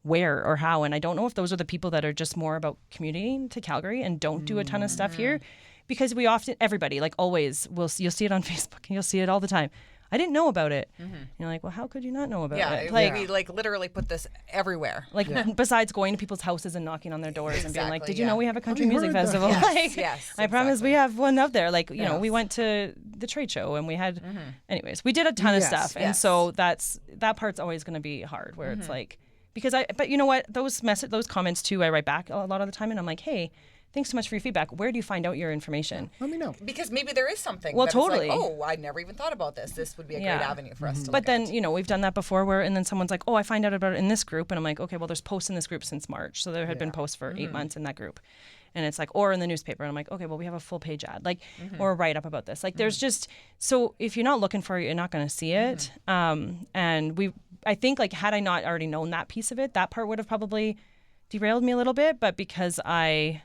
Speaker 3: where or how. And I don't know if those are the people that are just more about commuting to Calgary and don't do a ton of stuff here, because we often, everybody, like, always you'll see it on Facebook and you'll see it all the time. I didn't know about it. You're like, well, how could you not know about it?
Speaker 2: Like, we like literally put this everywhere.
Speaker 3: Like, besides going to people's houses and knocking on their doors and being like, did you know we have a country music festival?
Speaker 2: Yes,
Speaker 3: Like,
Speaker 2: yes,
Speaker 3: I promise we have one out there. Like, you know, we went to the trade show and we had, anyways, we did a ton of stuff. And so that part's always going to be hard, where it's like, but you know what, those comments too, I write back a lot of the time and I'm like, hey, thanks so much for your feedback. Where do you find out your information?
Speaker 1: Let me know.
Speaker 2: Because maybe there is something.
Speaker 3: Well,
Speaker 2: that
Speaker 3: totally.
Speaker 2: It's like, oh, I never even thought about this. This would be a great avenue for us to
Speaker 3: But
Speaker 2: look
Speaker 3: then,
Speaker 2: at.
Speaker 3: you know, we've done that before and then someone's like, oh, I find out about it in this group. And I'm like, okay, well, there's posts in this group since March. So there had been posts for 8 months in that group. And it's like, or in the newspaper. And I'm like, okay, well, we have a full page ad, like, or a write up about this. Like, there's just, so if you're not looking for it, you're not going to see it. And I think, like, had I not already known that piece of it, that part would have probably derailed me a little bit. But because I've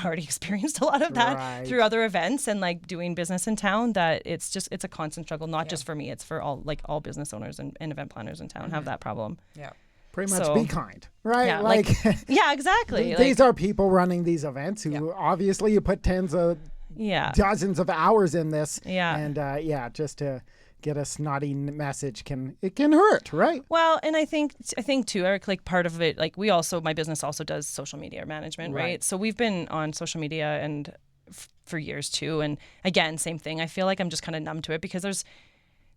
Speaker 3: already experienced a lot of that through other events and like doing business in town, that it's a constant struggle, not just for me, it's for all business owners and event planners in town have that problem.
Speaker 2: Yeah.
Speaker 1: Pretty much be kind, right?
Speaker 3: Yeah,
Speaker 1: like
Speaker 3: yeah, exactly.
Speaker 1: These are people running these events who obviously you put tens of dozens of hours in this. Yeah. And just to get a snotty message can hurt, right?
Speaker 3: Well, and I think too, Eric, like, part of it, like, my business also does social media management, right? So we've been on social media and for years too. And again, same thing. I feel like I'm just kind of numb to it because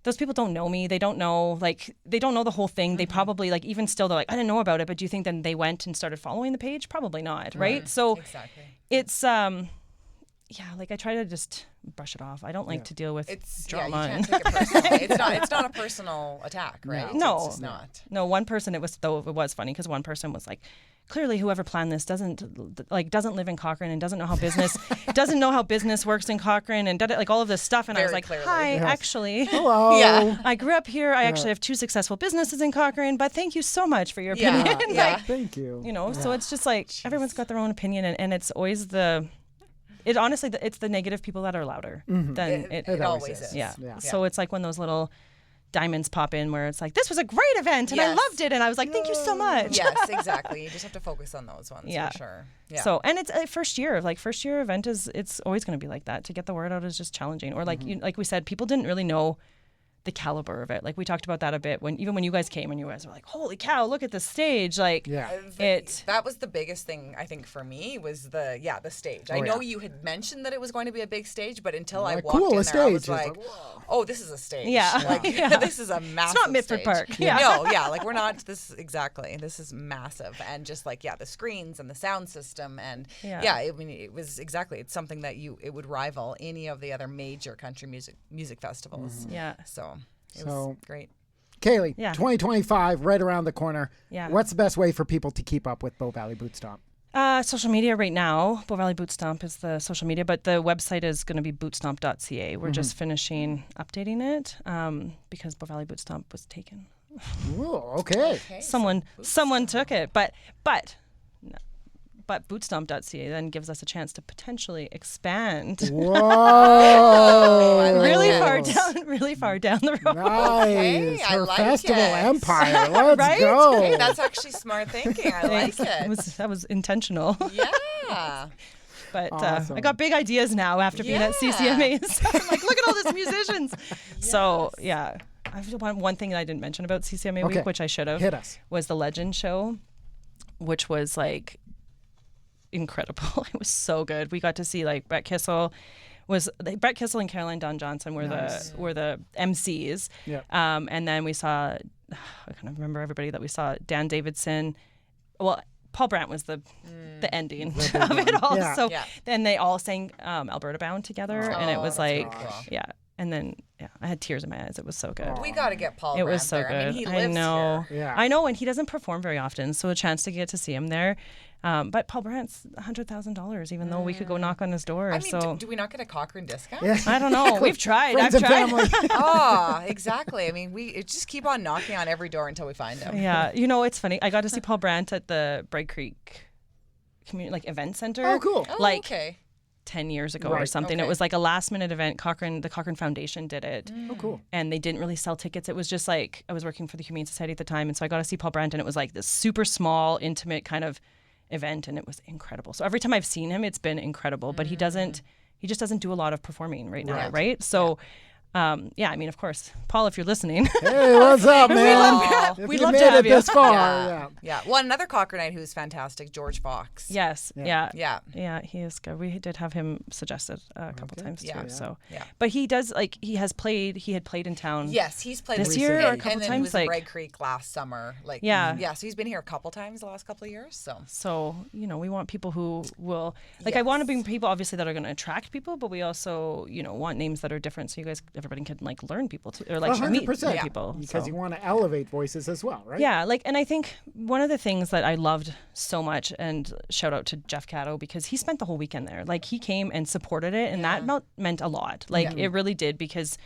Speaker 3: those people don't know me. They don't know the whole thing. They probably, like, even still, they're like, I didn't know about it, but do you think then they went and started following the page? Probably not, right? So it's, like, I try to just brush it off. I don't like to deal with drama.
Speaker 2: You can't take it personally. It's not a personal attack, right?
Speaker 3: No,
Speaker 2: it's not.
Speaker 3: No, one person, it was funny because one person was like, clearly whoever planned this doesn't live in Cochrane and doesn't know how business works in Cochrane and like all of this stuff. And I was like,
Speaker 2: clearly.
Speaker 3: hi, actually.
Speaker 1: Hello.
Speaker 3: I grew up here. I actually have 2 successful businesses in Cochrane, but thank you so much for your opinion. Like,
Speaker 1: thank you.
Speaker 3: You know, so it's just like, everyone's got their own opinion and it's always honestly, it's the negative people that are louder than
Speaker 2: it always is.
Speaker 3: Yeah. So it's like when those little diamonds pop in where it's like, this was a great event and I loved it. And I was like, thank you so much.
Speaker 2: Yes, exactly. You just have to focus on those ones for sure. Yeah.
Speaker 3: So, and it's a first year event it's always going to be like that. To get the word out is just challenging. Or like, like we said, people didn't really know the caliber of it. Like, we talked about that a bit when you guys came and you guys were like, holy cow, look at the stage. Like,
Speaker 2: that was the biggest thing I think for me was the stage. I know you had mentioned that it was going to be a big stage, but until I walked in there, I was like, oh, this is a stage.
Speaker 3: Yeah.
Speaker 2: Like, this is a massive
Speaker 3: It's not Mitford
Speaker 2: stage.
Speaker 3: Park.
Speaker 2: Yeah. No, like, we're not this is massive. And just like, the screens and the sound system and I mean, it was it's something that it would rival any of the other major country music festivals.
Speaker 3: Yeah.
Speaker 2: So it was great.
Speaker 1: Kailey, 2025, right around the corner. Yeah. What's the best way for people to keep up with Bow Valley Boot Stomp?
Speaker 3: Social media right now. Bow Valley Boot Stomp is the social media, but the website is going to be bootstomp.ca. We're just finishing updating it because Bow Valley Boot Stomp was taken.
Speaker 1: Oh, okay.
Speaker 3: Someone took it, but bootstomp.ca then gives us a chance to potentially expand.
Speaker 1: Whoa!
Speaker 3: really far down the road.
Speaker 1: Nice.
Speaker 2: Okay,
Speaker 1: Her
Speaker 2: like
Speaker 1: festival
Speaker 2: it.
Speaker 1: empire. Let's
Speaker 3: Right?
Speaker 1: go.
Speaker 2: Hey, that's actually smart thinking. I like it.
Speaker 3: That was intentional.
Speaker 2: Yeah.
Speaker 3: But
Speaker 1: Awesome.
Speaker 3: I got big ideas now after being at CCMAs. I'm like, look at all these musicians. Yes. So, one thing that I didn't mention about CCMA week, which I should have,
Speaker 1: Hit us.
Speaker 3: was the Legend show, which was like incredible. It was so good. We got to see like Brett Kissel and Caroline Dawn Johnson were the MCs.
Speaker 1: Yeah.
Speaker 3: And then we saw, I can't remember everybody that we saw. Dan Davidson. Well, Paul Brandt was the ending of it all.
Speaker 1: Yeah.
Speaker 3: So then they all sang Alberta Bound together, and it was like,
Speaker 2: cool.
Speaker 3: And then I had tears in my eyes. It was so good.
Speaker 2: We got to get Paul
Speaker 3: It
Speaker 2: Brandt
Speaker 3: was so
Speaker 2: there.
Speaker 3: good.
Speaker 2: I mean, he lives
Speaker 3: know.
Speaker 2: here.
Speaker 1: Yeah.
Speaker 3: I know, and he doesn't perform very often, so a chance to get to see him there. But Paul Brandt's $100,000, even though we could go knock on his door.
Speaker 2: I mean,
Speaker 3: so
Speaker 2: do we not get a Cochrane discount?
Speaker 1: Yeah.
Speaker 3: I don't know. We've tried.
Speaker 1: Friends
Speaker 3: I've
Speaker 1: and
Speaker 3: tried.
Speaker 1: family.
Speaker 2: Oh, exactly. I mean, we just keep on knocking on every door until we find him.
Speaker 3: Yeah, it's funny. I got to see Paul Brandt at the Bright Creek Community Event Center.
Speaker 1: Oh, cool.
Speaker 2: Oh,
Speaker 3: Like,
Speaker 2: okay.
Speaker 3: 10 years ago or
Speaker 1: Right,
Speaker 3: something.
Speaker 2: okay.
Speaker 3: It was like a last minute event. The Cochrane Foundation did it.
Speaker 1: Oh, cool.
Speaker 3: And they didn't really sell tickets. It was just like, I was working for the Humane Society at the time, and so I got to see Paul Brandt, and it was like this super small, intimate kind of event, and it was incredible. So every time I've seen him, it's been incredible. But he just doesn't do a lot of performing right now, right? So I mean, of course, Paul, if you're listening.
Speaker 1: Hey, what's up, man?
Speaker 2: love-
Speaker 1: If
Speaker 3: we'd
Speaker 1: you
Speaker 3: love
Speaker 1: made
Speaker 3: to have
Speaker 1: it
Speaker 3: you.
Speaker 1: this far,
Speaker 2: Yeah. Well, another Cochranite who's fantastic, George Fox.
Speaker 3: Yes.
Speaker 1: Yeah.
Speaker 3: Yeah, he is good. We did have him suggested a couple times
Speaker 2: Yeah.
Speaker 3: too. So,
Speaker 2: Yeah.
Speaker 3: but he does he had played in town.
Speaker 2: Yes, he's played
Speaker 3: This
Speaker 2: with
Speaker 3: year
Speaker 2: and-
Speaker 3: or a couple
Speaker 2: and then
Speaker 3: times,
Speaker 2: he was in
Speaker 3: like-
Speaker 2: Bright Creek last summer. Like,
Speaker 3: Yeah.
Speaker 2: So he's been here a couple times the last couple of years.
Speaker 3: So, we want people who will, I want to bring people, obviously, that are going to attract people, but we also, want names that are different so everybody can, learn people too, or, meet
Speaker 1: 100%.
Speaker 3: people.
Speaker 1: Because
Speaker 3: so.
Speaker 1: you want to elevate voices as well, right?
Speaker 3: Yeah, and I think one of the things that I loved so much, and shout out to Jeff Caddo, because he spent the whole weekend there. He came and supported it, and that meant a lot. It really did, because,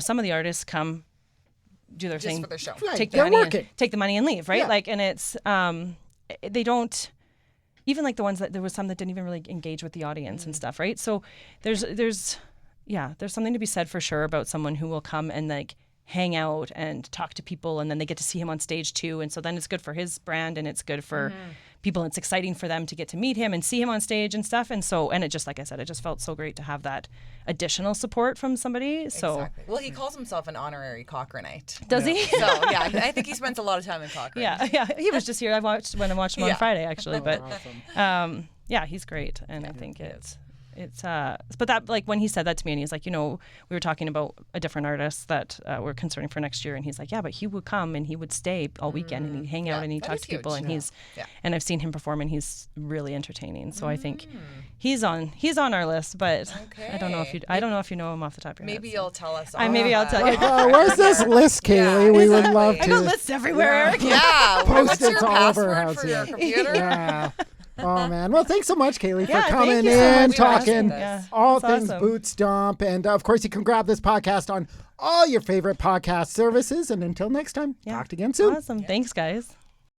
Speaker 3: some of the artists come, do their
Speaker 2: Just
Speaker 3: thing,
Speaker 2: for their show.
Speaker 1: Right,
Speaker 3: take
Speaker 1: they're
Speaker 3: the money,
Speaker 1: working.
Speaker 3: take the money and leave, right?
Speaker 1: Yeah.
Speaker 3: And it's they don't. Even the ones that there was some that didn't even really engage with the audience and stuff, right? So there's something to be said for sure about someone who will come and hang out and talk to people, and then they get to see him on stage too, and so then it's good for his brand, and it's good for people. It's exciting for them to get to meet him and see him on stage and stuff, and it just, like I said, it just felt so great to have that additional support from somebody. So
Speaker 2: Exactly. Well, he calls himself an honorary Cochranite.
Speaker 3: does he?
Speaker 2: So yeah, I think he spends a lot of time in Cochrane.
Speaker 3: Yeah, he was just here. I watched him on
Speaker 2: Yeah.
Speaker 3: Friday actually, but
Speaker 1: Awesome.
Speaker 3: yeah, he's great, and I think it's but that, when he said that to me, and he's like, we were talking about a different artist that we're concerning for next year, and he's like, yeah, but he would come and he would stay all weekend and he'd hang out and he'd
Speaker 2: that
Speaker 3: talk
Speaker 2: is
Speaker 3: to people,
Speaker 2: huge.
Speaker 3: and he's
Speaker 2: Yeah.
Speaker 3: and I've seen him perform, and he's really entertaining. So I think he's on our list, but I don't know if you know him off the top of your
Speaker 2: Maybe
Speaker 3: head.
Speaker 2: you'll tell us.
Speaker 3: Maybe I'll tell you.
Speaker 1: Where's this list, Kailey? We would love
Speaker 3: I got
Speaker 1: to.
Speaker 3: lists everywhere.
Speaker 2: Yeah. What's
Speaker 1: Post-its
Speaker 2: your
Speaker 1: all over our
Speaker 2: password
Speaker 1: house,
Speaker 2: for
Speaker 1: yeah.
Speaker 2: your computer?
Speaker 1: Yeah. Oh, man. Well, thanks so much, Kailey,
Speaker 3: Yeah,
Speaker 1: for
Speaker 3: thank
Speaker 1: coming
Speaker 3: you so
Speaker 1: in,
Speaker 3: much for asking
Speaker 1: talking
Speaker 3: this. Yeah,
Speaker 1: all
Speaker 3: it's
Speaker 1: things
Speaker 3: awesome.
Speaker 1: Boot Stomp. And, of course, you can grab this podcast on all your favorite podcast services. And until next time, talk to you again soon.
Speaker 3: Awesome. Thanks, guys.